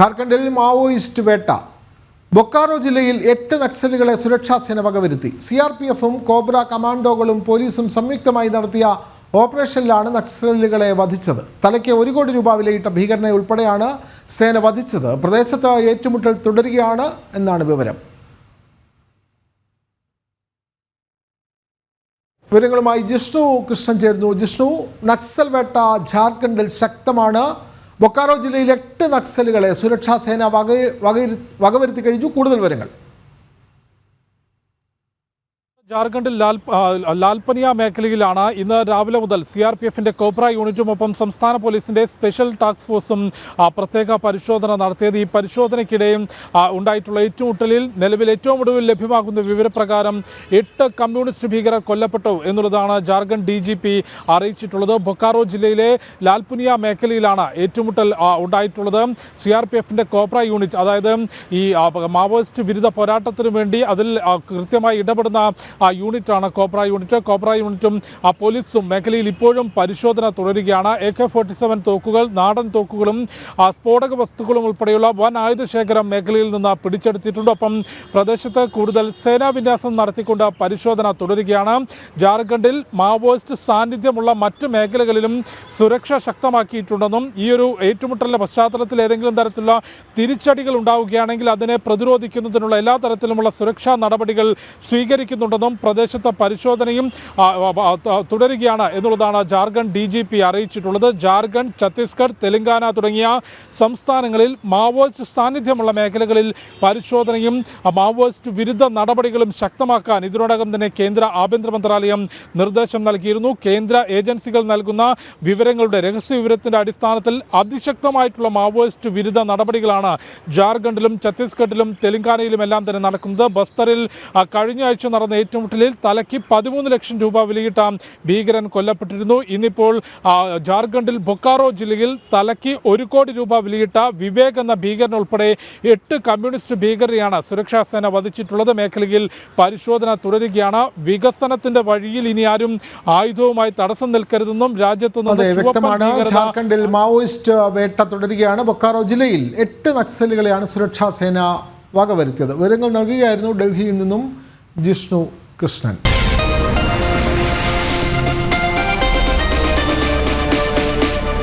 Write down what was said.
ജാർഖണ്ഡിൽ മാവോയിസ്റ്റ് വേട്ട. ബൊക്കാറോ ജില്ലയിൽ 8 നക്സലുകളെ സുരക്ഷാസേന വകവരുത്തി. CRPFും കോബ്ര കമാൻഡോകളും പോലീസും സംയുക്തമായി നടത്തിയ ഓപ്പറേഷനിലാണ് നക്സലുകളെ വധിച്ചത്. തലയ്ക്ക് 1 കോടി രൂപ വിലയിട്ട ഭീകരനെ ഉൾപ്പെടെയാണ് സേന വധിച്ചത്. പ്രദേശത്ത് ഏറ്റുമുട്ടൽ തുടരുകയാണ് എന്നാണ് വിവരം. വിവരങ്ങളുമായി ജിഷ്ണു കൃഷ്ണൻ ചേരുന്നു. ജിഷ്ണു, നക്സൽ വേട്ട ജാർഖണ്ഡിൽ ശക്തമാണ്. ബൊക്കാറോ ജില്ലയിൽ 8 നക്സലുകളെ സുരക്ഷാ സേന വകവരുത്തി കഴിഞ്ഞു. കൂടുതൽ വിവരങ്ങൾ. ജാർഖണ്ഡിൽ ലാൽപനിയ മേഖലയിലാണ് ഇന്ന് രാവിലെ മുതൽ CRPFിന്റെ കോബ്ര യൂണിറ്റുമൊപ്പം സംസ്ഥാന പോലീസിന്റെ സ്പെഷ്യൽ ടാസ്ക് ഫോഴ്സും പ്രത്യേക പരിശോധന നടത്തിയത്. ഈ പരിശോധനയ്ക്കിടെയും ഉണ്ടായിട്ടുള്ള ഏറ്റുമുട്ടലിൽ നിലവിൽ ഏറ്റവും ഒടുവിൽ ലഭ്യമാകുന്ന വിവരപ്രകാരം 8 കമ്മ്യൂണിസ്റ്റ് ഭീകരർ കൊല്ലപ്പെട്ടു എന്നുള്ളതാണ് ജാർഖണ്ഡ് DGP അറിയിച്ചിട്ടുള്ളത്. ബൊക്കാറോ ജില്ലയിലെ ലാൽപനിയ മേഖലയിലാണ് ഏറ്റുമുട്ടൽ ഉണ്ടായിട്ടുള്ളത്. CRPFിന്റെ കോബ്ര യൂണിറ്റ്, അതായത് ഈ മാവോയിസ്റ്റ് വിരുദ്ധ പോരാട്ടത്തിന് വേണ്ടി അതിൽ കൃത്യമായി ഇടപെടുന്ന യൂണിറ്റാണ് കോബ്ര യൂണിറ്റ്. കോബ്ര യൂണിറ്റും പോലീസും മേഖലയിൽ ഇപ്പോഴും പരിശോധന തുടരുകയാണ്. AK-47 തോക്കുകൾ, നാടൻ തോക്കുകളും സ്ഫോടക വസ്തുക്കളും ഉൾപ്പെടെയുള്ള വൻ ആയുധശേഖരം മേഖലയിൽ നിന്ന് പിടിച്ചെടുത്തിട്ടുണ്ട്. ഒപ്പം പ്രദേശത്ത് കൂടുതൽ സേനാവിന്യാസം നടത്തിക്കൊണ്ട് പരിശോധന തുടരുകയാണ്. ജാർഖണ്ഡിൽ മാവോയിസ്റ്റ് സാന്നിധ്യമുള്ള മറ്റ് മേഖലകളിലും സുരക്ഷ ശക്തമാക്കിയിട്ടുണ്ടെന്നും ഈ ഒരു ഏറ്റുമുട്ടലിന്റെ പശ്ചാത്തലത്തിൽ ഏതെങ്കിലും തരത്തിലുള്ള തിരിച്ചടികൾ ഉണ്ടാവുകയാണെങ്കിൽ അതിനെ പ്രതിരോധിക്കുന്നതിനുള്ള എല്ലാ തരത്തിലുമുള്ള സുരക്ഷാ നടപടികൾ സ്വീകരിക്കുന്നുണ്ടെന്നും പ്രദേശത്തെ പരിശോധനയും തുടരുകയാണ് എന്നുള്ളതാണ് ജാർഖണ്ഡ് DGP അറിയിച്ചിട്ടുള്ളത്. ജാർഖണ്ഡ്, ഛത്തീസ്ഗഡ്, തെലങ്കാന തുടങ്ങിയ സംസ്ഥാനങ്ങളിൽ മാവോയിസ്റ്റ് സാന്നിധ്യമുള്ള മേഖലകളിൽ പരിശോധനയും മാവോയിസ്റ്റ് വിരുദ്ധ നടപടികളും ശക്തമാക്കാൻ ഇതിനോടകം തന്നെ കേന്ദ്ര ആഭ്യന്തര മന്ത്രാലയം നിർദ്ദേശം നൽകിയിരുന്നു. കേന്ദ്ര ഏജൻസികൾ നൽകുന്ന വിവരങ്ങളുടെ രഹസ്യ വിവരത്തിന്റെ അടിസ്ഥാനത്തിൽ അതിശക്തമായിട്ടുള്ള മാവോയിസ്റ്റ് വിരുദ്ധ നടപടികളാണ് ജാർഖണ്ഡിലും ഛത്തീസ്ഗഡിലും തെലങ്കാനയിലും എല്ലാം തന്നെ നടക്കുന്നത്. ബസ്തറിൽ കഴിഞ്ഞ ആഴ്ച നടന്ന ഏറ്റുമുട്ടലിൽ തലയ്ക്ക് 13 ലക്ഷം രൂപ വിലയിട്ട ഭീകരൻ കൊല്ലപ്പെട്ടിരുന്നു. ഇന്നിപ്പോൾ ജാർഖണ്ഡിൽ ബൊക്കാറോ ജില്ലയിൽ തലയ്ക്ക് 1 കോടി രൂപ വിലയിട്ട വിവേക് എന്ന ഭീകരൻ ഉൾപ്പെടെ 8 കമ്മ്യൂണിസ്റ്റ് ഭീകരരെയാണ് സുരക്ഷാ സേന വധിച്ചിട്ടുള്ളത്. മേഖലയിൽ പരിശോധന തുടരുകയാണ്. വികസനത്തിന്റെ വഴിയിൽ ഇനി ആരും ആയുധവുമായി തടസ്സം നിൽക്കരുതെന്നും വ്യക്തമാണ്. ജാർഖണ്ഡിൽ മാവോയിസ്റ്റ് വേട്ട തുടരുകയാണ്. ബൊക്കാറോ ജില്ലയിൽ 8 നക്സലുകളെയാണ് സുരക്ഷാ സേന വകവരുത്തിയത്. വിവരങ്ങൾ നൽകുകയായിരുന്നു ഡൽഹിയിൽ നിന്നും ജിഷ്ണു കൃഷ്ണൻ.